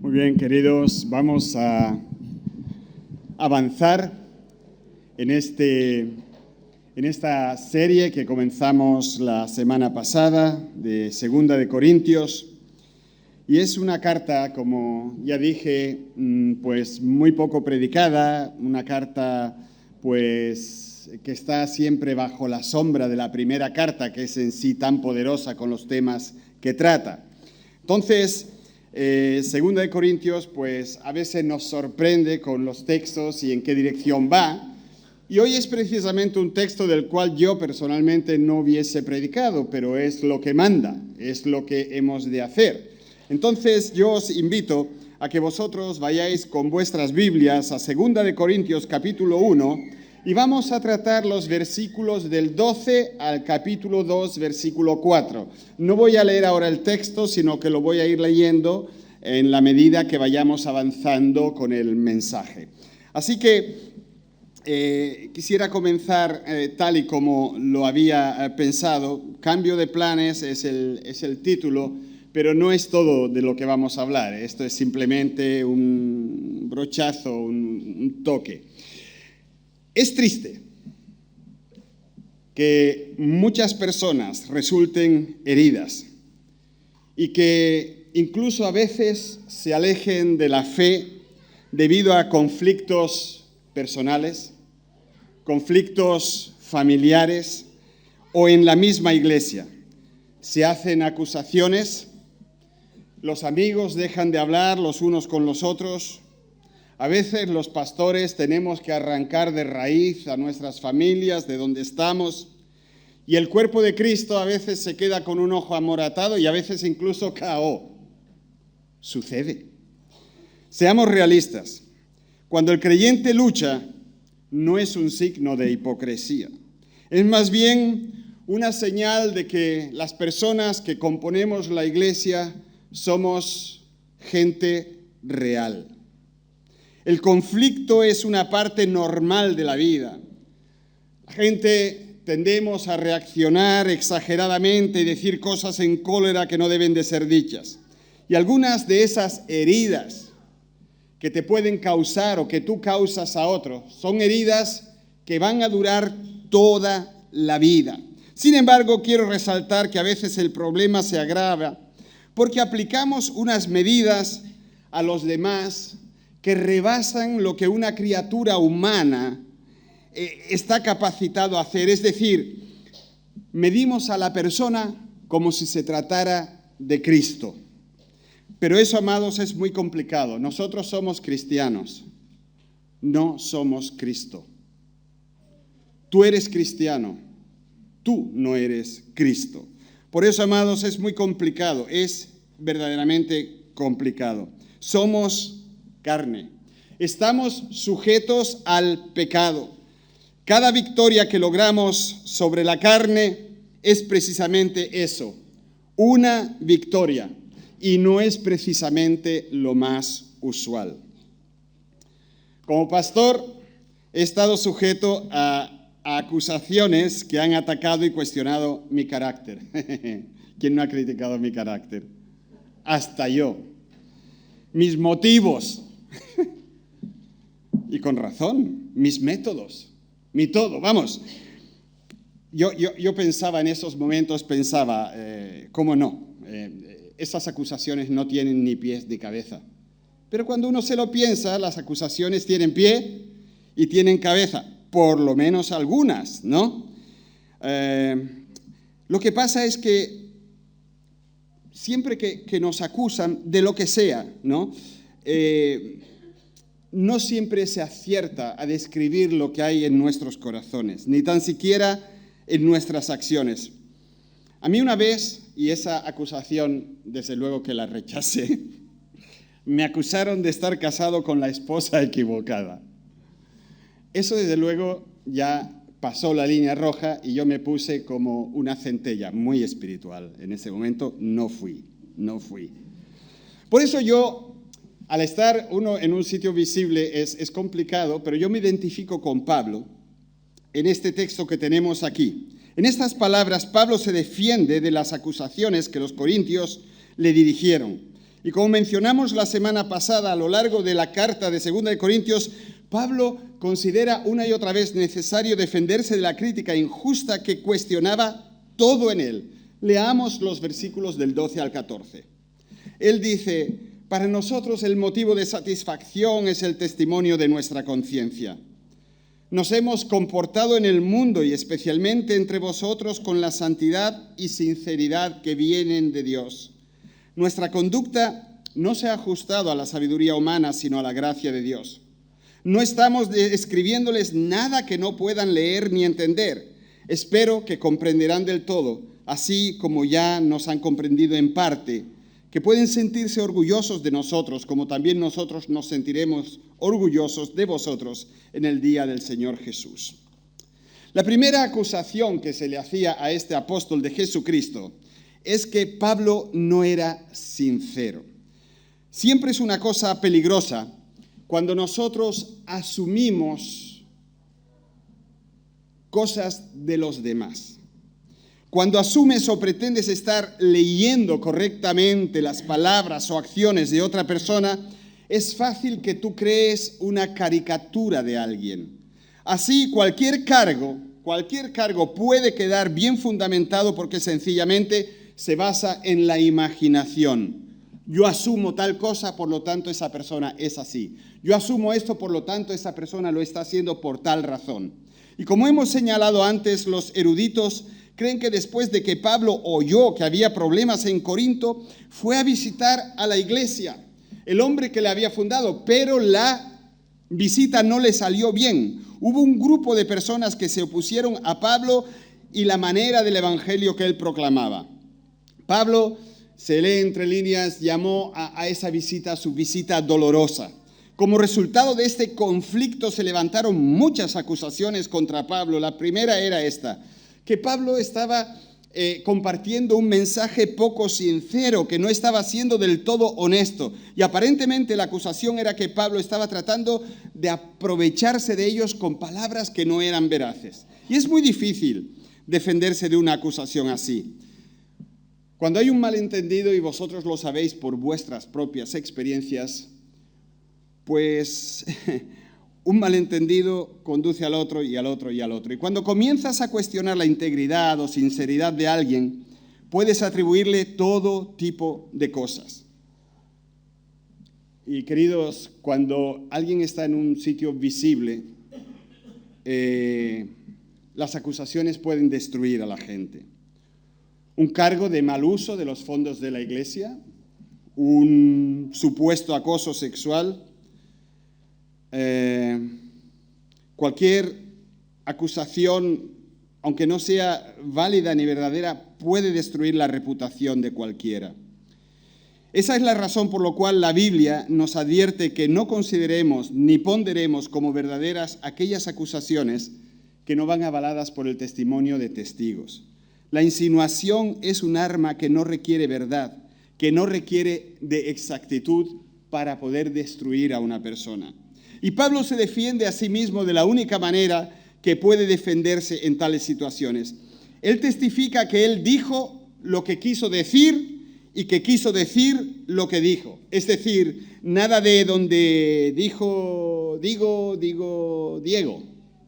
Muy bien, queridos, vamos a avanzar en esta serie que comenzamos la semana pasada de Segunda de Corintios. Y es una carta, como ya dije, pues muy poco predicada, una carta pues que está siempre bajo la sombra de la primera carta, que es en sí tan poderosa con los temas que trata. Entonces, Segunda de Corintios, pues a veces nos sorprende con los textos y en qué dirección va. Y hoy es precisamente un texto del cual yo personalmente no hubiese predicado, pero es lo que manda, es lo que hemos de hacer. Entonces yo os invito a que vosotros vayáis con vuestras Biblias a Segunda de Corintios capítulo 1 y vamos a tratar los versículos del 12 al capítulo 2, versículo 4. No voy a leer ahora el texto, sino que lo voy a ir leyendo en la medida que vayamos avanzando con el mensaje. Así que quisiera comenzar tal y como lo había pensado. Cambio de planes es el título, pero no es todo de lo que vamos a hablar. Esto es simplemente un brochazo, un toque. Es triste que muchas personas resulten heridas y que incluso a veces se alejen de la fe debido a conflictos personales, conflictos familiares o en la misma iglesia. Se hacen acusaciones, los amigos dejan de hablar los unos con los otros. A veces los pastores tenemos que arrancar de raíz a nuestras familias, de donde estamos, y el cuerpo de Cristo a veces se queda con un ojo amoratado y a veces incluso KO. Sucede. Seamos realistas. Cuando el creyente lucha, no es un signo de hipocresía. Es más bien una señal de que las personas que componemos la iglesia somos gente real. El conflicto es una parte normal de la vida. La gente tendemos a reaccionar exageradamente y decir cosas en cólera que no deben de ser dichas. Y algunas de esas heridas que te pueden causar o que tú causas a otros son heridas que van a durar toda la vida. Sin embargo, quiero resaltar que a veces el problema se agrava porque aplicamos unas medidas a los demás que rebasan lo que una criatura humana está capacitado a hacer. Es decir, medimos a la persona como si se tratara de Cristo. Pero eso, amados, es muy complicado. Nosotros somos cristianos, no somos Cristo. Tú eres cristiano, tú no eres Cristo. Por eso, amados, es muy complicado, es verdaderamente complicado. Somos carne. Estamos sujetos al pecado. Cada victoria que logramos sobre la carne es precisamente eso, una victoria, y no es precisamente lo más usual. Como pastor, he estado sujeto a acusaciones que han atacado y cuestionado mi carácter. ¿Quién no ha criticado mi carácter? Hasta yo. Mis motivos. Y con razón, mis métodos, mi todo, vamos. Yo pensaba en esos momentos, ¿cómo no? Esas acusaciones no tienen ni pies ni cabeza. Pero cuando uno se lo piensa, las acusaciones tienen pie y tienen cabeza, por lo menos algunas, ¿no? Lo que pasa es que siempre que nos acusan de lo que sea, ¿no? No siempre se acierta a describir lo que hay en nuestros corazones, ni tan siquiera en nuestras acciones. A mí una vez, y esa acusación desde luego que la rechacé, me acusaron de estar casado con la esposa equivocada. Eso desde luego ya pasó la línea roja y yo me puse como una centella muy espiritual. En ese momento no fui. Por eso yo, al estar uno en un sitio visible es complicado, pero yo me identifico con Pablo en este texto que tenemos aquí. En estas palabras, Pablo se defiende de las acusaciones que los corintios le dirigieron. Y como mencionamos la semana pasada, a lo largo de la carta de 2 de Corintios, Pablo considera una y otra vez necesario defenderse de la crítica injusta que cuestionaba todo en él. Leamos los versículos del 12 al 14. Él dice: para nosotros el motivo de satisfacción es el testimonio de nuestra conciencia. Nos hemos comportado en el mundo y especialmente entre vosotros con la santidad y sinceridad que vienen de Dios. Nuestra conducta no se ha ajustado a la sabiduría humana, sino a la gracia de Dios. No estamos escribiéndoles nada que no puedan leer ni entender. Espero que comprenderán del todo, así como ya nos han comprendido en parte, que pueden sentirse orgullosos de nosotros, como también nosotros nos sentiremos orgullosos de vosotros en el día del Señor Jesús. La primera acusación que se le hacía a este apóstol de Jesucristo es que Pablo no era sincero. Siempre es una cosa peligrosa cuando nosotros asumimos cosas de los demás. Cuando asumes o pretendes estar leyendo correctamente las palabras o acciones de otra persona, es fácil que tú crees una caricatura de alguien. Así, cualquier cargo puede quedar bien fundamentado porque sencillamente se basa en la imaginación. Yo asumo tal cosa, por lo tanto esa persona es así. Yo asumo esto, por lo tanto esa persona lo está haciendo por tal razón. Y como hemos señalado antes, los eruditos creen que después de que Pablo oyó que había problemas en Corinto, fue a visitar a la iglesia, el hombre que le había fundado, pero la visita no le salió bien. Hubo un grupo de personas que se opusieron a Pablo y la manera del evangelio que él proclamaba. Pablo, se lee entre líneas, llamó a esa visita su visita dolorosa. Como resultado de este conflicto se levantaron muchas acusaciones contra Pablo. La primera era esta: que Pablo estaba compartiendo un mensaje poco sincero, que no estaba siendo del todo honesto. Y aparentemente la acusación era que Pablo estaba tratando de aprovecharse de ellos con palabras que no eran veraces. Y es muy difícil defenderse de una acusación así. Cuando hay un malentendido, y vosotros lo sabéis por vuestras propias experiencias, pues un malentendido conduce al otro y al otro y al otro. Y cuando comienzas a cuestionar la integridad o sinceridad de alguien, puedes atribuirle todo tipo de cosas. Y queridos, cuando alguien está en un sitio visible, las acusaciones pueden destruir a la gente. Un cargo de mal uso de los fondos de la iglesia, un supuesto acoso sexual, cualquier acusación, aunque no sea válida ni verdadera, puede destruir la reputación de cualquiera. Esa es la razón por la cual la Biblia nos advierte que no consideremos ni ponderemos como verdaderas aquellas acusaciones que no van avaladas por el testimonio de testigos. La insinuación es un arma que no requiere verdad, que no requiere de exactitud para poder destruir a una persona. Y Pablo se defiende a sí mismo de la única manera que puede defenderse en tales situaciones. Él testifica que él dijo lo que quiso decir y que quiso decir lo que dijo. Es decir, nada de donde dijo, digo, Diego,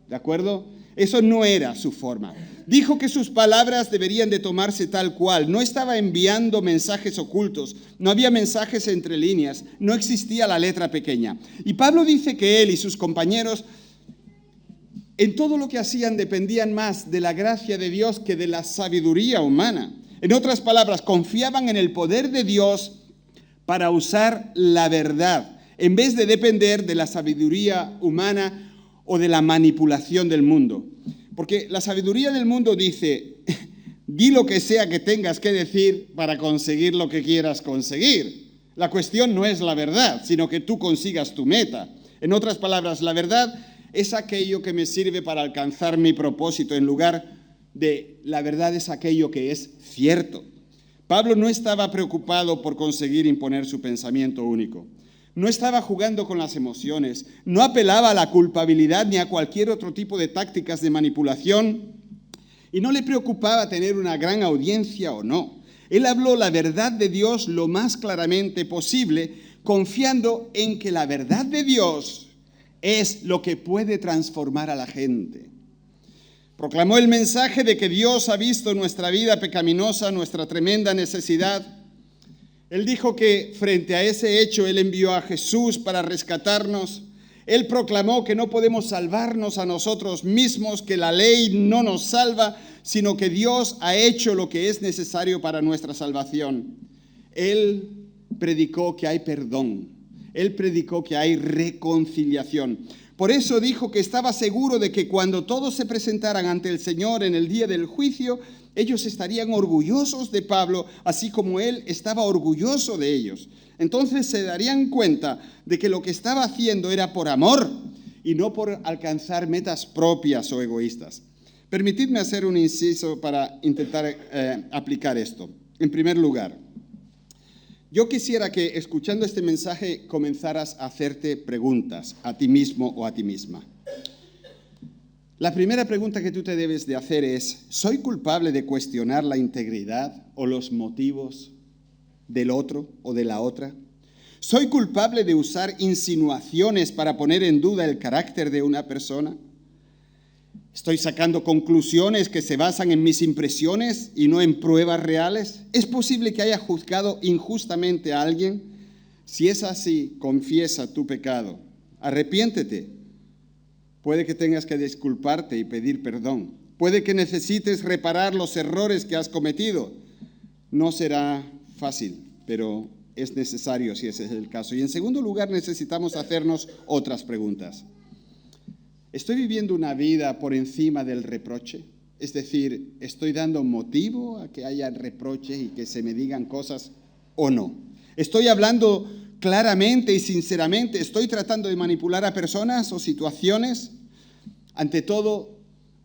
¿de acuerdo? Eso no era su forma. Dijo que sus palabras deberían de tomarse tal cual. No estaba enviando mensajes ocultos. No había mensajes entre líneas. No existía la letra pequeña. Y Pablo dice que él y sus compañeros en todo lo que hacían dependían más de la gracia de Dios que de la sabiduría humana. En otras palabras, confiaban en el poder de Dios para usar la verdad, en vez de depender de la sabiduría humana o de la manipulación del mundo. Porque la sabiduría del mundo dice, di lo que sea que tengas que decir para conseguir lo que quieras conseguir. La cuestión no es la verdad, sino que tú consigas tu meta. En otras palabras, la verdad es aquello que me sirve para alcanzar mi propósito, en lugar de la verdad es aquello que es cierto. Pablo no estaba preocupado por conseguir imponer su pensamiento único. No estaba jugando con las emociones, no apelaba a la culpabilidad ni a cualquier otro tipo de tácticas de manipulación y no le preocupaba tener una gran audiencia o no. Él habló la verdad de Dios lo más claramente posible, confiando en que la verdad de Dios es lo que puede transformar a la gente. Proclamó el mensaje de que Dios ha visto nuestra vida pecaminosa, nuestra tremenda necesidad. Él dijo que frente a ese hecho Él envió a Jesús para rescatarnos. Él proclamó que no podemos salvarnos a nosotros mismos, que la ley no nos salva, sino que Dios ha hecho lo que es necesario para nuestra salvación. Él predicó que hay perdón. Él predicó que hay reconciliación. Por eso dijo que estaba seguro de que cuando todos se presentaran ante el Señor en el día del juicio, ellos estarían orgullosos de Pablo, así como él estaba orgulloso de ellos. Entonces se darían cuenta de que lo que estaba haciendo era por amor y no por alcanzar metas propias o egoístas. Permitidme hacer un inciso para intentar aplicar esto. En primer lugar, yo quisiera que escuchando este mensaje comenzaras a hacerte preguntas a ti mismo o a ti misma. La primera pregunta que tú te debes de hacer es, ¿soy culpable de cuestionar la integridad o los motivos del otro o de la otra? ¿Soy culpable de usar insinuaciones para poner en duda el carácter de una persona? ¿Estoy sacando conclusiones que se basan en mis impresiones y no en pruebas reales? ¿Es posible que haya juzgado injustamente a alguien? Si es así, confiesa tu pecado. Arrepiéntete. Puede que tengas que disculparte y pedir perdón. Puede que necesites reparar los errores que has cometido. No será fácil, pero es necesario si ese es el caso. Y en segundo lugar, necesitamos hacernos otras preguntas. ¿Estoy viviendo una vida por encima del reproche? Es decir, ¿estoy dando motivo a que haya reproche y que se me digan cosas o no? ¿Estoy hablando claramente y sinceramente? ¿Estoy tratando de manipular a personas o situaciones? Ante todo,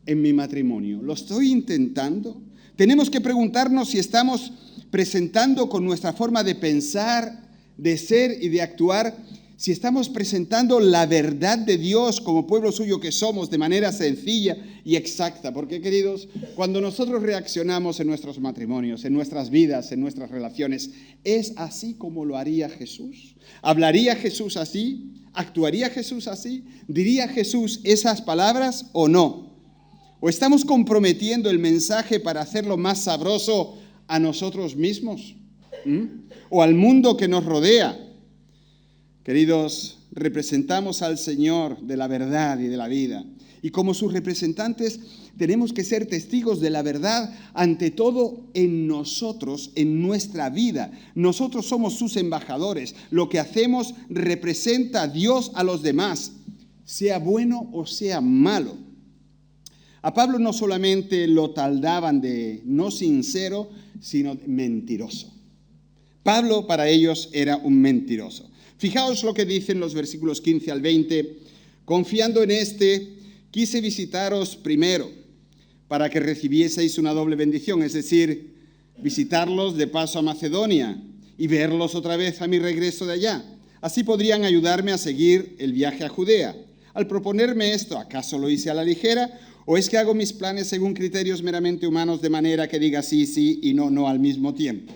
en mi matrimonio, ¿lo estoy intentando? Tenemos que preguntarnos si estamos presentando con nuestra forma de pensar, de ser y de actuar, si estamos presentando la verdad de Dios como pueblo suyo que somos de manera sencilla y exacta. Porque, queridos, cuando nosotros reaccionamos en nuestros matrimonios, en nuestras vidas, en nuestras relaciones, ¿es así como lo haría Jesús? ¿Hablaría Jesús así? ¿Actuaría Jesús así? ¿Diría Jesús esas palabras o no? ¿O estamos comprometiendo el mensaje para hacerlo más sabroso a nosotros mismos? ¿O al mundo que nos rodea? Queridos, representamos al Señor de la verdad y de la vida. Y como sus representantes tenemos que ser testigos de la verdad ante todo en nosotros, en nuestra vida. Nosotros somos sus embajadores. Lo que hacemos representa a Dios a los demás, sea bueno o sea malo. A Pablo no solamente lo tildaban de no sincero, sino mentiroso. Pablo para ellos era un mentiroso. Fijaos lo que dicen los versículos 15 al 20. Confiando en quise visitaros primero para que recibieseis una doble bendición, es decir, visitarlos de paso a Macedonia y verlos otra vez a mi regreso de allá. Así podrían ayudarme a seguir el viaje a Judea. Al proponerme esto, ¿acaso lo hice a la ligera? ¿O es que hago mis planes según criterios meramente humanos de manera que diga sí, sí y no, no al mismo tiempo?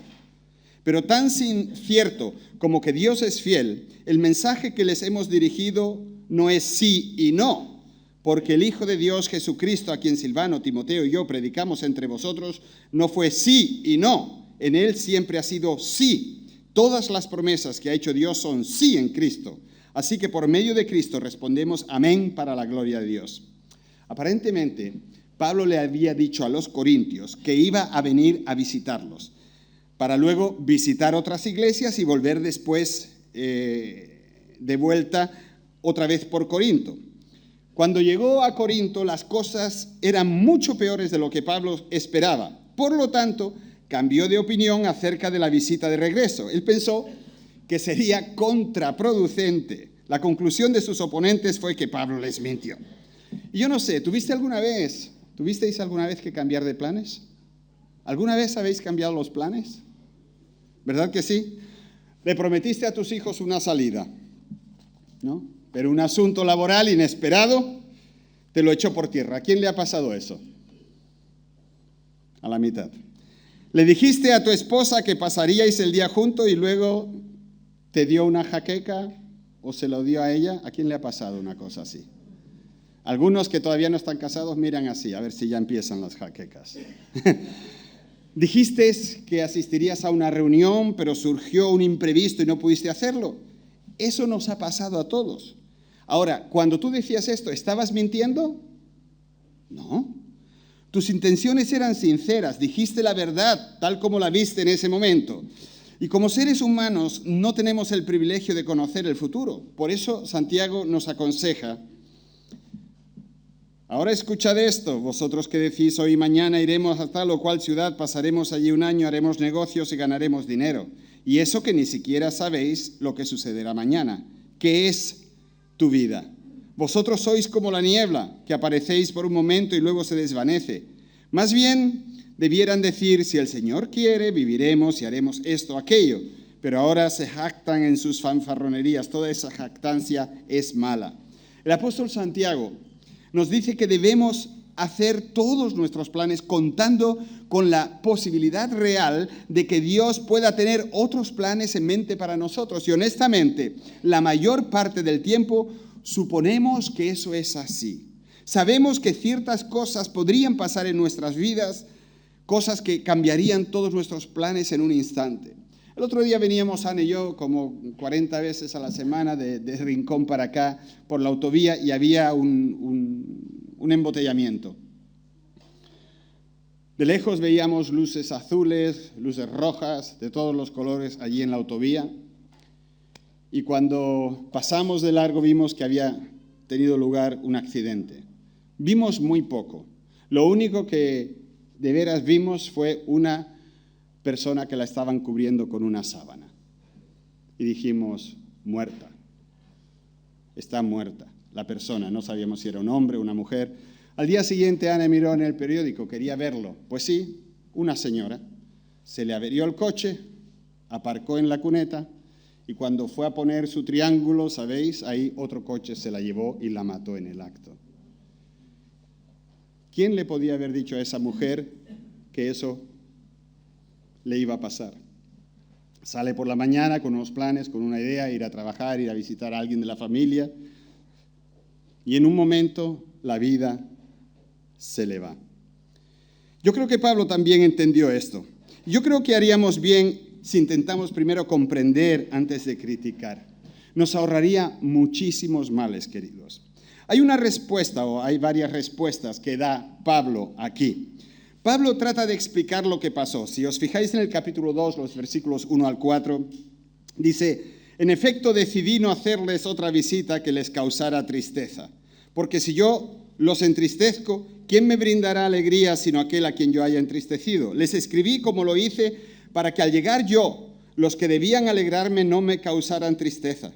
Pero tan cierto como que Dios es fiel, el mensaje que les hemos dirigido no es sí y no, porque el Hijo de Dios Jesucristo, a quien Silvano, Timoteo y yo predicamos entre vosotros, no fue sí y no. En Él siempre ha sido sí. Todas las promesas que ha hecho Dios son sí en Cristo. Así que por medio de Cristo respondemos amén para la gloria de Dios. Aparentemente, Pablo le había dicho a los corintios que iba a venir a visitarlos, para luego visitar otras iglesias y volver después de vuelta otra vez por Corinto. Cuando llegó a Corinto, las cosas eran mucho peores de lo que Pablo esperaba. Por lo tanto, cambió de opinión acerca de la visita de regreso. Él pensó que sería contraproducente. La conclusión de sus oponentes fue que Pablo les mintió. Y yo no sé, ¿tuvisteis alguna vez que cambiar de planes? ¿Alguna vez habéis cambiado los planes? ¿Verdad que sí? Le prometiste a tus hijos una salida, ¿no? Pero un asunto laboral inesperado te lo echó por tierra. ¿A quién le ha pasado eso? A la mitad. Le dijiste a tu esposa que pasaríais el día juntos y luego te dio una jaqueca o se lo dio a ella. ¿A quién le ha pasado una cosa así? Algunos que todavía no están casados miran así, a ver si ya empiezan las jaquecas. Dijiste que asistirías a una reunión, pero surgió un imprevisto y no pudiste hacerlo. Eso nos ha pasado a todos. Ahora, cuando tú decías esto, ¿estabas mintiendo? No. Tus intenciones eran sinceras, dijiste la verdad tal como la viste en ese momento. Y como seres humanos no tenemos el privilegio de conocer el futuro. Por eso Santiago nos aconseja: ahora escuchad esto, vosotros que decís hoy y mañana iremos a tal o cual ciudad, pasaremos allí un año, haremos negocios y ganaremos dinero. Y eso que ni siquiera sabéis lo que sucederá mañana. ¿Qué es tu vida? Vosotros sois como la niebla, que aparecéis por un momento y luego se desvanece. Más bien debieran decir: si el Señor quiere, viviremos y haremos esto o aquello. Pero ahora se jactan en sus fanfarronerías. Toda esa jactancia es mala. El apóstol Santiago nos dice que debemos hacer todos nuestros planes contando con la posibilidad real de que Dios pueda tener otros planes en mente para nosotros. Y honestamente, la mayor parte del tiempo suponemos que eso es así. Sabemos que ciertas cosas podrían pasar en nuestras vidas, cosas que cambiarían todos nuestros planes en un instante. El otro día veníamos, Ana y yo, como 40 veces a la semana de Rincón para acá, por la autovía, y había un embotellamiento. De lejos veíamos luces azules, luces rojas, de todos los colores allí en la autovía. Y cuando pasamos de largo vimos que había tenido lugar un accidente. Vimos muy poco. Lo único que de veras vimos fue una persona que la estaban cubriendo con una sábana. Y dijimos: muerta. Está muerta la persona. No sabíamos si era un hombre o una mujer. Al día siguiente Ana miró en el periódico, quería verlo. Pues sí, una señora. Se le averió el coche, aparcó en la cuneta, y cuando fue a poner su triángulo, ¿sabéis? Ahí otro coche se la llevó y la mató en el acto. ¿Quién le podía haber dicho a esa mujer que eso le iba a pasar? Sale por la mañana con unos planes, con una idea, ir a trabajar, ir a visitar a alguien de la familia, y en un momento la vida se le va. Yo creo que Pablo también entendió esto. Yo creo que haríamos bien si intentamos primero comprender antes de criticar. Nos ahorraría muchísimos males, queridos. Hay una respuesta, o hay varias respuestas que da Pablo aquí. Pablo trata de explicar lo que pasó. Si os fijáis en el capítulo 2, los versículos 1 al 4, dice: en efecto decidí no hacerles otra visita que les causara tristeza, porque si yo los entristezco, ¿quién me brindará alegría sino aquel a quien yo haya entristecido? Les escribí como lo hice para que al llegar yo, los que debían alegrarme no me causaran tristeza.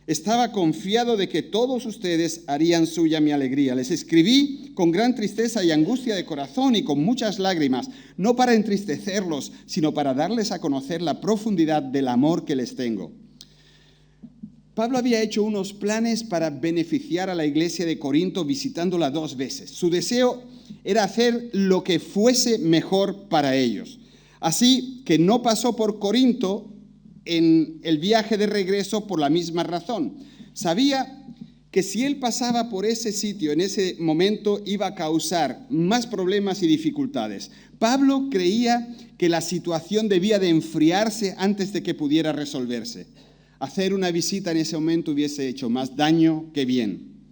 Estaba confiado de que todos ustedes harían suya mi alegría. Les escribí con gran tristeza y angustia de corazón y con muchas lágrimas, no para entristecerlos, sino para darles a conocer la profundidad del amor que les tengo. Pablo había hecho unos planes para beneficiar a la iglesia de Corinto visitándola 2 veces. Su deseo era hacer lo que fuese mejor para ellos. Así que no pasó por Corinto en el viaje de regreso por la misma razón. Sabía que si él pasaba por ese sitio en ese momento iba a causar más problemas y dificultades. Pablo creía que la situación debía de enfriarse antes de que pudiera resolverse. Hacer una visita en ese momento hubiese hecho más daño que bien.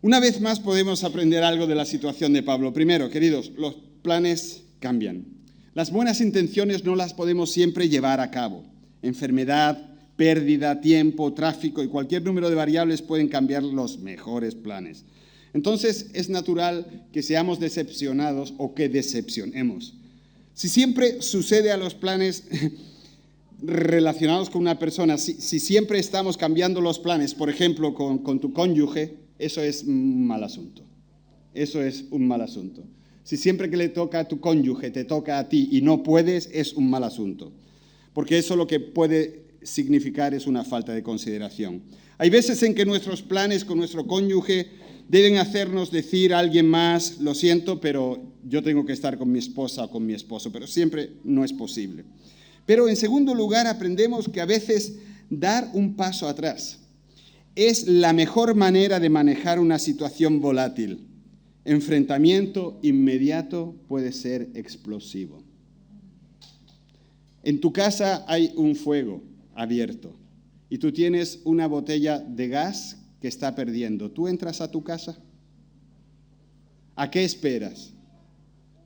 Una vez más podemos aprender algo de la situación de Pablo. Primero, queridos, los planes cambian. Las buenas intenciones no las podemos siempre llevar a cabo. Enfermedad, pérdida, tiempo, tráfico y cualquier número de variables pueden cambiar los mejores planes. Entonces es natural que seamos decepcionados o que decepcionemos. Si siempre sucede a los planes relacionados con una persona, si siempre estamos cambiando los planes, por ejemplo, con tu cónyuge, eso es un mal asunto. Eso es un mal asunto. Si siempre que le toca a tu cónyuge te toca a ti y no puedes, es un mal asunto. Porque eso lo que puede significar es una falta de consideración. Hay veces en que nuestros planes con nuestro cónyuge deben hacernos decir a alguien más, lo siento, pero yo tengo que estar con mi esposa o con mi esposo, pero siempre no es posible. Pero en segundo lugar, aprendemos que a veces dar un paso atrás es la mejor manera de manejar una situación volátil. Enfrentamiento inmediato puede ser explosivo. En tu casa hay un fuego abierto y tú tienes una botella de gas que está perdiendo. ¿Tú entras a tu casa? ¿A qué esperas?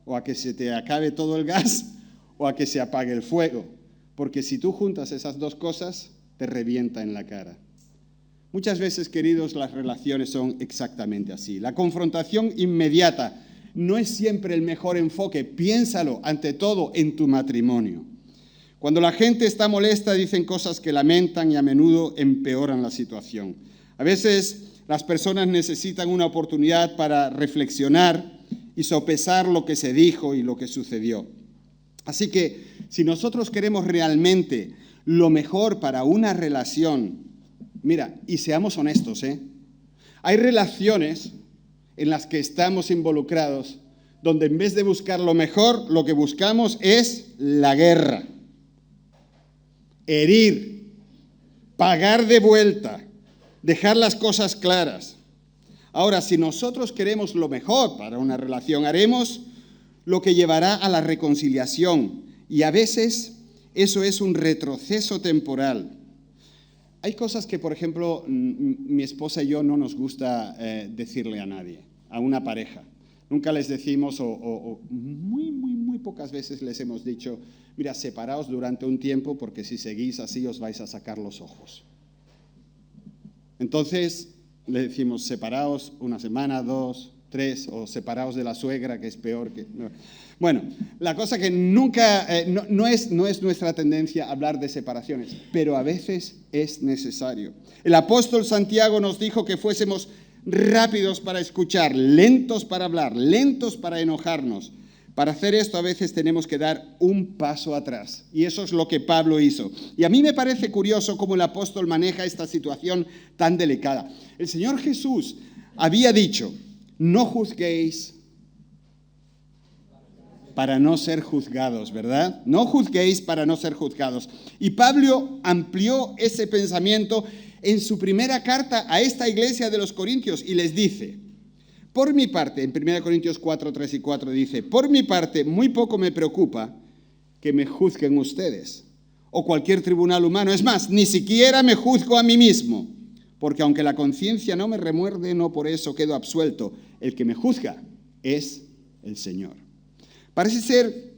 ¿O a que se te acabe todo el gas o a que se apague el fuego? Porque si tú juntas esas dos cosas, te revienta en la cara. Muchas veces, queridos, las relaciones son exactamente así. La confrontación inmediata no es siempre el mejor enfoque. Piénsalo, ante todo, en tu matrimonio. Cuando la gente está molesta, dicen cosas que lamentan y a menudo empeoran la situación. A veces las personas necesitan una oportunidad para reflexionar y sopesar lo que se dijo y lo que sucedió. Así que, si nosotros queremos realmente lo mejor para una relación, mira, y seamos honestos, hay relaciones en las que estamos involucrados donde en vez de buscar lo mejor, lo que buscamos es la guerra. Herir, pagar de vuelta, dejar las cosas claras. Ahora, si nosotros queremos lo mejor para una relación, haremos lo que llevará a la reconciliación. Y a veces eso es un retroceso temporal. Hay cosas que, por ejemplo, mi esposa y yo no nos gusta decirle a nadie, a una pareja. Nunca les decimos, o muy pocas veces les hemos dicho, mira, separaos durante un tiempo porque si seguís así os vais a sacar los ojos. Entonces le decimos, separaos una semana, 2, 3, o separaos de la suegra, que es peor que... Bueno, la cosa que nunca, no es nuestra tendencia hablar de separaciones, pero a veces es necesario. El apóstol Santiago nos dijo que fuésemos rápidos para escuchar, lentos para hablar, lentos para enojarnos. Para hacer esto a veces tenemos que dar un paso atrás. Y eso es lo que Pablo hizo. Y a mí me parece curioso cómo el apóstol maneja esta situación tan delicada. El Señor Jesús había dicho, no juzguéis para no ser juzgados, ¿verdad? No juzguéis para no ser juzgados. Y Pablo amplió ese pensamiento en su primera carta a esta iglesia de los Corintios y les dice, por mi parte, en 1 Corintios 4, 3 y 4 dice, por mi parte muy poco me preocupa que me juzguen ustedes o cualquier tribunal humano. Es más, ni siquiera me juzgo a mí mismo, porque aunque la conciencia no me remuerde, no por eso quedo absuelto. El que me juzga es el Señor. Parece ser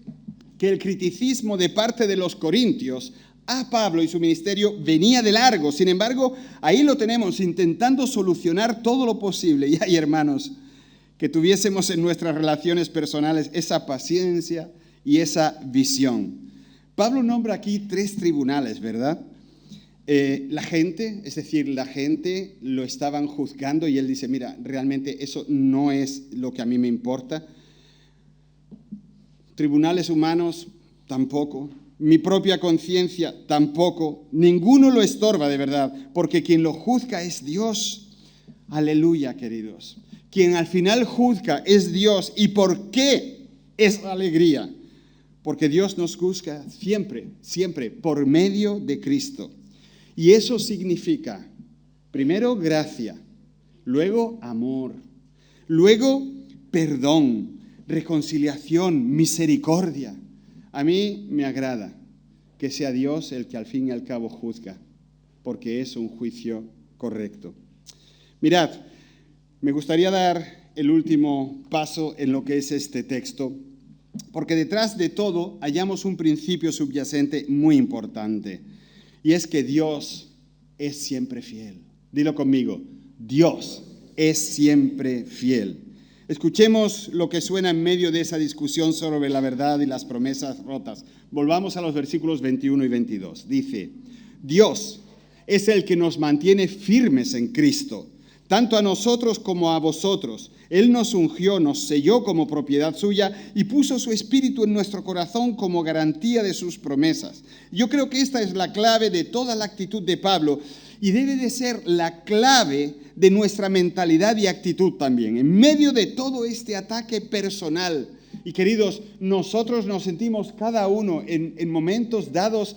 que el criticismo de parte de los corintios a Pablo y su ministerio venía de largo. Sin embargo, ahí lo tenemos, intentando solucionar todo lo posible. Y hay hermanos que tuviésemos en nuestras relaciones personales esa paciencia y esa visión. Pablo nombra aquí 3 tribunales, ¿verdad? La gente, es decir, la gente lo estaban juzgando y él dice, mira, realmente eso no es lo que a mí me importa. Tribunales humanos, tampoco. Mi propia conciencia, tampoco. Ninguno lo estorba de verdad, porque quien lo juzga es Dios. Aleluya, queridos. Quien al final juzga es Dios. ¿Y por qué es alegría? Porque Dios nos juzga siempre, siempre, por medio de Cristo. Y eso significa, primero, gracia, luego, amor, luego, perdón, reconciliación, misericordia. A mí me agrada que sea Dios el que al fin y al cabo juzga, porque es un juicio correcto. Mirad, me gustaría dar el último paso en lo que es este texto, porque detrás de todo hallamos un principio subyacente muy importante, y es que Dios es siempre fiel. Dilo conmigo, Dios es siempre fiel. Escuchemos lo que suena en medio de esa discusión sobre la verdad y las promesas rotas. Volvamos a los versículos 21 y 22. Dice, Dios es el que nos mantiene firmes en Cristo, tanto a nosotros como a vosotros. Él nos ungió, nos selló como propiedad suya y puso su espíritu en nuestro corazón como garantía de sus promesas. Yo creo que esta es la clave de toda la actitud de Pablo. y debe de ser la clave de nuestra mentalidad y actitud también, en medio de todo este ataque personal. Y queridos, nosotros nos sentimos cada uno en momentos dados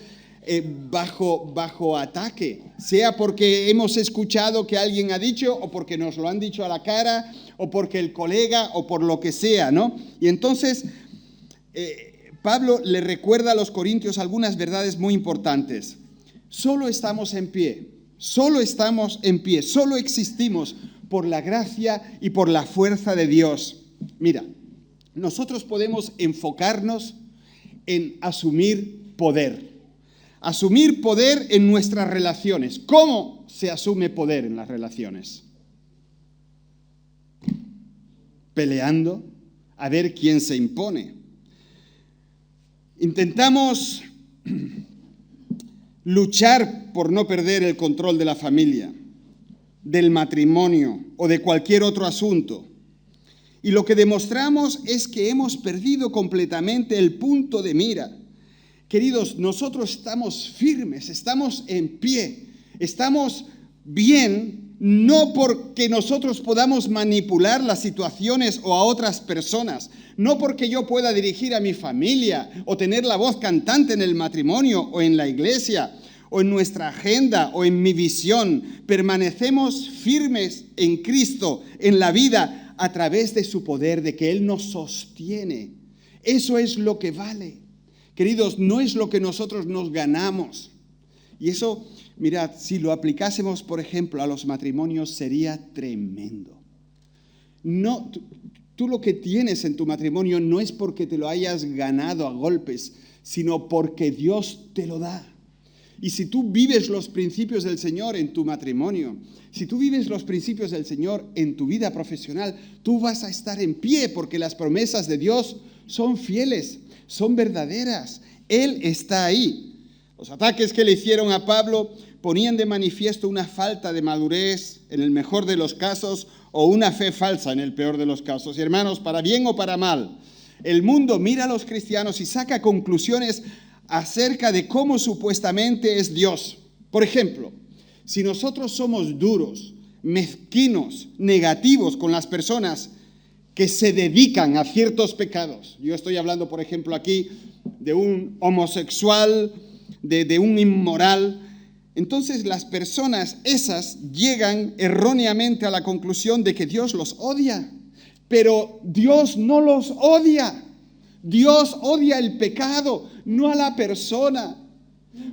bajo ataque, sea porque hemos escuchado que alguien ha dicho, o porque nos lo han dicho a la cara, o porque el colega, o por lo que sea, ¿no? Y entonces Pablo le recuerda a los corintios algunas verdades muy importantes. Solo estamos en pie, solo existimos por la gracia y por la fuerza de Dios. Mira, nosotros podemos enfocarnos en asumir poder en nuestras relaciones. ¿Cómo se asume poder en las relaciones? Peleando a ver quién se impone. Intentamos luchar por no perder el control de la familia, del matrimonio o de cualquier otro asunto. Y lo que demostramos es que hemos perdido completamente el punto de mira. Queridos, nosotros estamos firmes, estamos en pie, estamos bien, no porque nosotros podamos manipular las situaciones o a otras personas, no porque yo pueda dirigir a mi familia o tener la voz cantante en el matrimonio o en la iglesia o en nuestra agenda o en mi visión. Permanecemos firmes en Cristo, en la vida, a través de su poder, de que Él nos sostiene. Eso es lo que vale. Queridos, no es lo que nosotros nos ganamos. Y eso, mirad, si lo aplicásemos, por ejemplo, a los matrimonios, sería tremendo. No, tú lo que tienes en tu matrimonio no es porque te lo hayas ganado a golpes, sino porque Dios te lo da. Y si tú vives los principios del Señor en tu matrimonio, si tú vives los principios del Señor en tu vida profesional, tú vas a estar en pie porque las promesas de Dios son fieles, son verdaderas. Él está ahí. Los ataques que le hicieron a Pablo ponían de manifiesto una falta de madurez en el mejor de los casos o una fe falsa en el peor de los casos. Y hermanos, para bien o para mal, el mundo mira a los cristianos y saca conclusiones acerca de cómo supuestamente es Dios. Por ejemplo, si nosotros somos duros, mezquinos, negativos con las personas que se dedican a ciertos pecados, yo estoy hablando, por ejemplo, aquí de un homosexual, de un inmoral, entonces las personas esas llegan erróneamente a la conclusión de que Dios los odia, pero Dios no los odia. Dios odia el pecado, no a la persona.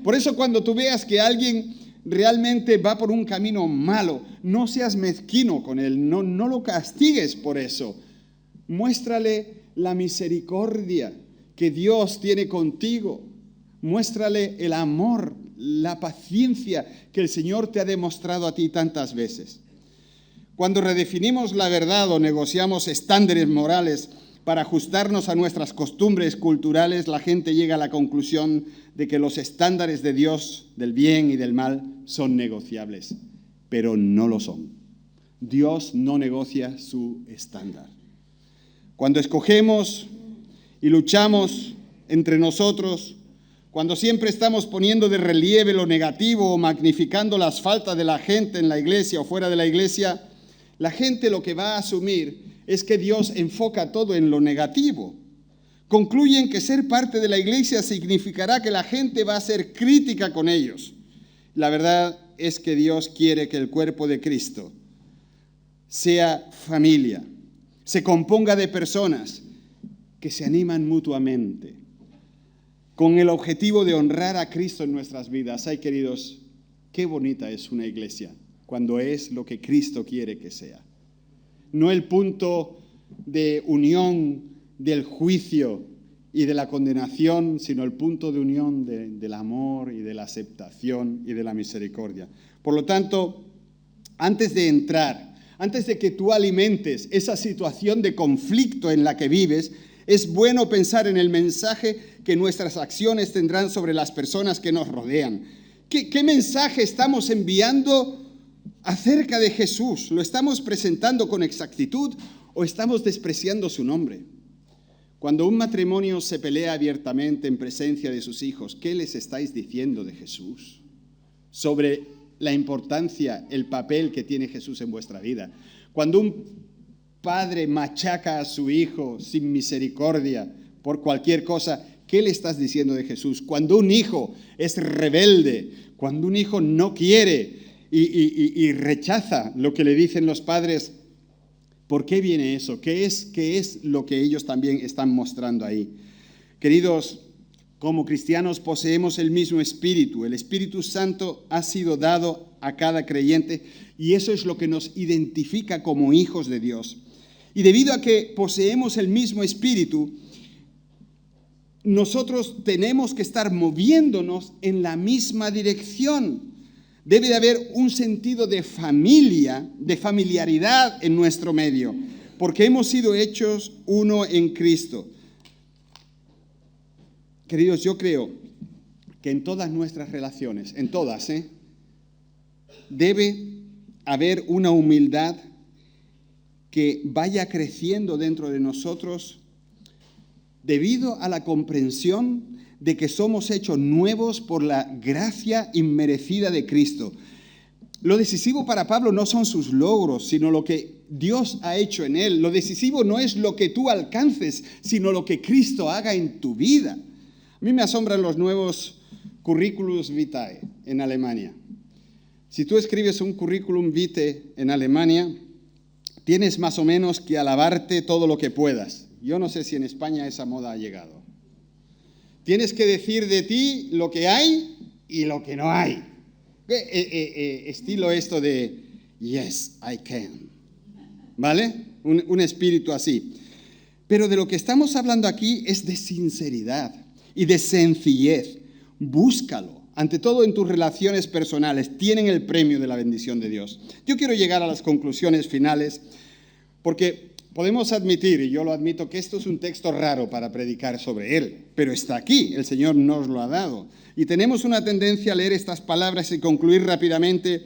Por eso cuando tú veas que alguien realmente va por un camino malo, no seas mezquino con él, no lo castigues por eso. Muéstrale la misericordia que Dios tiene contigo. Muéstrale el amor, la paciencia que el Señor te ha demostrado a ti tantas veces. Cuando redefinimos la verdad o negociamos estándares morales para ajustarnos a nuestras costumbres culturales, la gente llega a la conclusión de que los estándares de Dios, del bien y del mal, son negociables, pero no lo son. Dios no negocia su estándar. Cuando escogemos y luchamos entre nosotros, cuando siempre estamos poniendo de relieve lo negativo o magnificando las faltas de la gente en la iglesia o fuera de la iglesia, la gente lo que va a asumir es que Dios enfoca todo en lo negativo. Concluyen que ser parte de la iglesia significará que la gente va a ser crítica con ellos. La verdad es que Dios quiere que el cuerpo de Cristo sea familia, se componga de personas que se animan mutuamente, con el objetivo de honrar a Cristo en nuestras vidas. Ay, queridos, qué bonita es una iglesia cuando es lo que Cristo quiere que sea. No el punto de unión del juicio y de la condenación, sino el punto de unión del amor y de la aceptación y de la misericordia. Por lo tanto, antes de que tú alimentes esa situación de conflicto en la que vives, es bueno pensar en el mensaje que nuestras acciones tendrán sobre las personas que nos rodean. ¿Qué mensaje estamos enviando acerca de Jesús? ¿Lo estamos presentando con exactitud o estamos despreciando su nombre? Cuando un matrimonio se pelea abiertamente en presencia de sus hijos, ¿qué les estáis diciendo de Jesús? Sobre la importancia, el papel que tiene Jesús en vuestra vida. Cuando un padre machaca a su hijo sin misericordia por cualquier cosa, ¿qué le estás diciendo de Jesús? Cuando un hijo es rebelde, cuando un hijo no quiere y rechaza lo que le dicen los padres, ¿por qué viene eso? ¿Qué es lo que ellos también están mostrando ahí? Queridos, como cristianos poseemos el mismo Espíritu. El Espíritu Santo ha sido dado a cada creyente y eso es lo que nos identifica como hijos de Dios. Y debido a que poseemos el mismo Espíritu, nosotros tenemos que estar moviéndonos en la misma dirección. Debe de haber un sentido de familia, de familiaridad en nuestro medio, porque hemos sido hechos uno en Cristo. Queridos, yo creo que en todas nuestras relaciones, en todas, debe haber una humildad que vaya creciendo dentro de nosotros debido a la comprensión de que somos hechos nuevos por la gracia inmerecida de Cristo. Lo decisivo para Pablo no son sus logros, sino lo que Dios ha hecho en él. Lo decisivo no es lo que tú alcances, sino lo que Cristo haga en tu vida. A mí me asombran los nuevos curriculums vitae en Alemania. Si tú escribes un currículum vitae en Alemania, tienes más o menos que alabarte todo lo que puedas. Yo no sé si en España esa moda ha llegado. Tienes que decir de ti lo que hay y lo que no hay. Estilo esto de, yes, I can. ¿Vale? Un espíritu así. Pero de lo que estamos hablando aquí es de sinceridad y de sencillez. Búscalo. Ante todo en tus relaciones personales. Tienen el premio de la bendición de Dios. Yo quiero llegar a las conclusiones finales porque podemos admitir, y yo lo admito, que esto es un texto raro para predicar sobre él, pero está aquí, el Señor nos lo ha dado. Y tenemos una tendencia a leer estas palabras y concluir rápidamente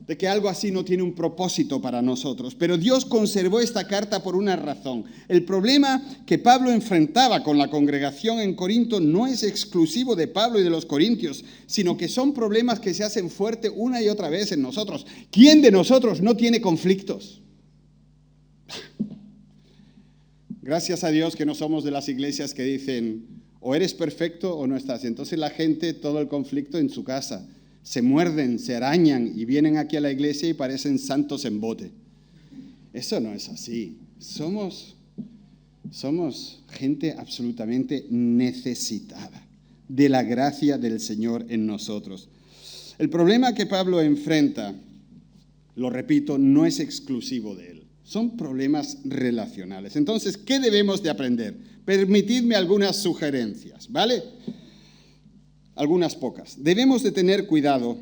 de que algo así no tiene un propósito para nosotros. Pero Dios conservó esta carta por una razón. El problema que Pablo enfrentaba con la congregación en Corinto no es exclusivo de Pablo y de los corintios, sino que son problemas que se hacen fuerte una y otra vez en nosotros. ¿Quién de nosotros no tiene conflictos? Gracias a Dios que no somos de las iglesias que dicen o eres perfecto o no estás. Entonces la gente, todo el conflicto en su casa, se muerden, se arañan y vienen aquí a la iglesia y parecen santos en bote. Eso no es así. Somos gente absolutamente necesitada de la gracia del Señor en nosotros. El problema que Pablo enfrenta, lo repito, no es exclusivo de él. Son problemas relacionales. Entonces, ¿qué debemos de aprender? Permitidme algunas sugerencias, ¿vale? Algunas pocas. Debemos de tener cuidado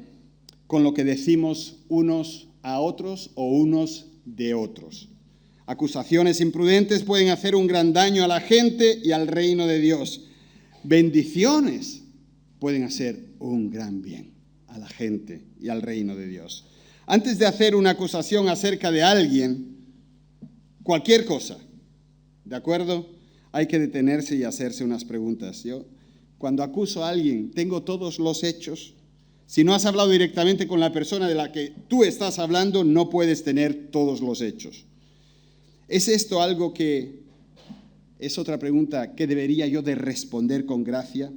con lo que decimos unos a otros o unos de otros. Acusaciones imprudentes pueden hacer un gran daño a la gente y al reino de Dios. Bendiciones pueden hacer un gran bien a la gente y al reino de Dios. Antes de hacer una acusación acerca de alguien, cualquier cosa, ¿de acuerdo? Hay que detenerse y hacerse unas preguntas. Yo, cuando acuso a alguien, ¿tengo todos los hechos? Si no has hablado directamente con la persona de la que tú estás hablando, no puedes tener todos los hechos. ¿Es esto algo que es otra pregunta que debería yo de responder con gracia?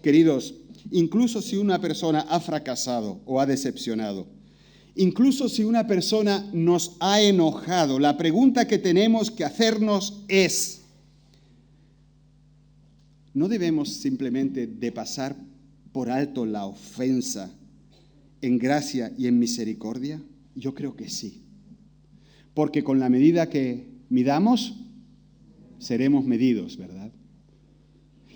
Queridos, incluso si una persona ha fracasado o ha decepcionado, incluso si una persona nos ha enojado, la pregunta que tenemos que hacernos es, ¿no debemos simplemente de pasar por alto la ofensa en gracia y en misericordia? Yo creo que sí. Porque con la medida que midamos, seremos medidos, ¿verdad?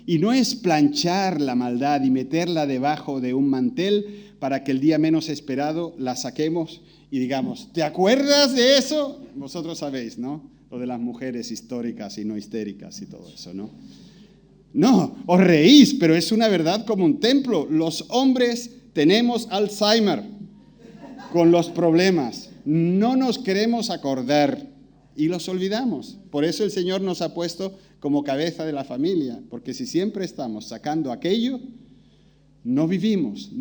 Y no es planchar la maldad y meterla debajo de un mantel para que el día menos esperado la saquemos y digamos, ¿te acuerdas de eso? Vosotros sabéis, ¿no? Lo de las mujeres históricas y no histéricas y todo eso, ¿no? No, os reís, pero es una verdad como un templo. Los hombres tenemos Alzheimer con los problemas. No nos queremos acordar y los olvidamos. Por eso el Señor nos ha puesto como cabeza de la familia, porque si siempre estamos sacando aquello, No vivimos.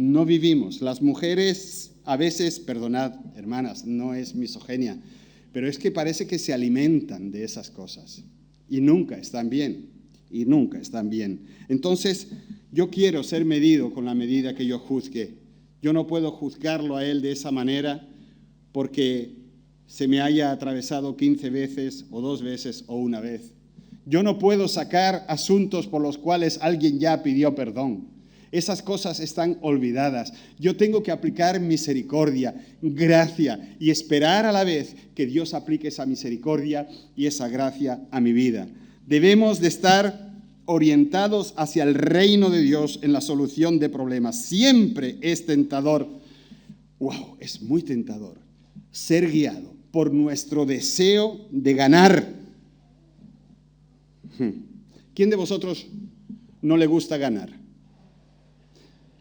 Las mujeres a veces, perdonad, hermanas, no es misoginia, pero es que parece que se alimentan de esas cosas y nunca están bien. Entonces, yo quiero ser medido con la medida que yo juzgue. Yo no puedo juzgarlo a él de esa manera porque se me haya atravesado 15 veces o 2 veces o una vez. Yo no puedo sacar asuntos por los cuales alguien ya pidió perdón. Esas cosas están olvidadas. Yo tengo que aplicar misericordia, gracia y esperar a la vez que Dios aplique esa misericordia y esa gracia a mi vida. Debemos de estar orientados hacia el reino de Dios en la solución de problemas. Siempre es tentador, es muy tentador, ser guiado por nuestro deseo de ganar. ¿Quién de vosotros no le gusta ganar?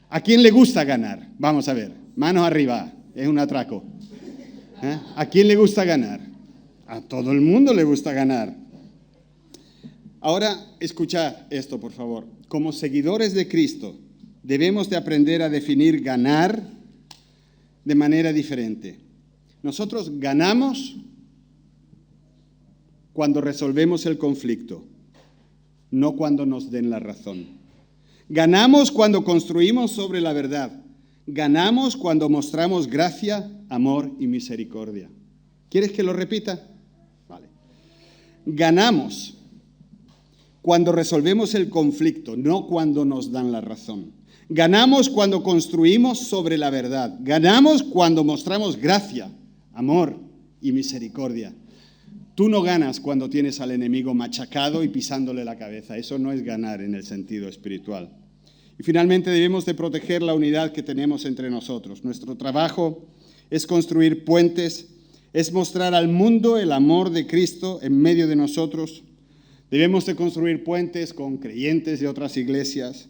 ¿A quién le gusta ganar? Vamos a ver, manos arriba, es un atraco. ¿A quién le gusta ganar? A todo el mundo le gusta ganar. Ahora, escuchad esto, por favor. Como seguidores de Cristo, debemos de aprender a definir ganar de manera diferente. Nosotros ganamos cuando resolvemos el conflicto, no cuando nos den la razón. Ganamos cuando construimos sobre la verdad. Ganamos cuando mostramos gracia, amor y misericordia. ¿Quieres que lo repita? Vale. Ganamos cuando resolvemos el conflicto, no cuando nos dan la razón. Ganamos cuando construimos sobre la verdad. Ganamos cuando mostramos gracia, amor y misericordia. Tú no ganas cuando tienes al enemigo machacado y pisándole la cabeza. Eso no es ganar en el sentido espiritual. Y finalmente debemos de proteger la unidad que tenemos entre nosotros. Nuestro trabajo es construir puentes, es mostrar al mundo el amor de Cristo en medio de nosotros. Debemos de construir puentes con creyentes de otras iglesias.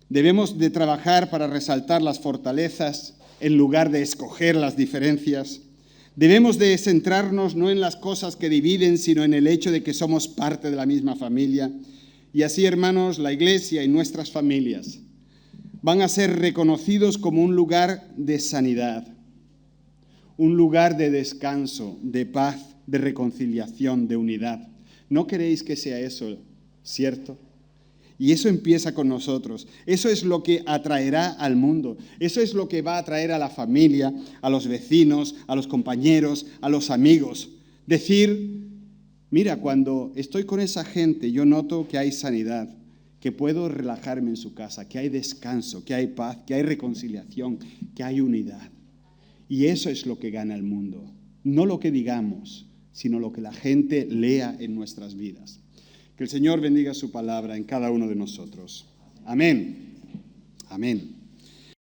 Debemos de trabajar para resaltar las fortalezas en lugar de escoger las diferencias. Debemos de centrarnos no en las cosas que dividen, sino en el hecho de que somos parte de la misma familia. Y así, hermanos, la iglesia y nuestras familias van a ser reconocidos como un lugar de sanidad, un lugar de descanso, de paz, de reconciliación, de unidad. ¿No queréis que sea eso cierto? Y eso empieza con nosotros. Eso es lo que atraerá al mundo. Eso es lo que va a atraer a la familia, a los vecinos, a los compañeros, a los amigos. Decir, mira, cuando estoy con esa gente, yo noto que hay sanidad, que puedo relajarme en su casa, que hay descanso, que hay paz, que hay reconciliación, que hay unidad. Y eso es lo que gana el mundo. No lo que digamos, sino lo que la gente lea en nuestras vidas. Que el Señor bendiga su palabra en cada uno de nosotros. Amén. Amén.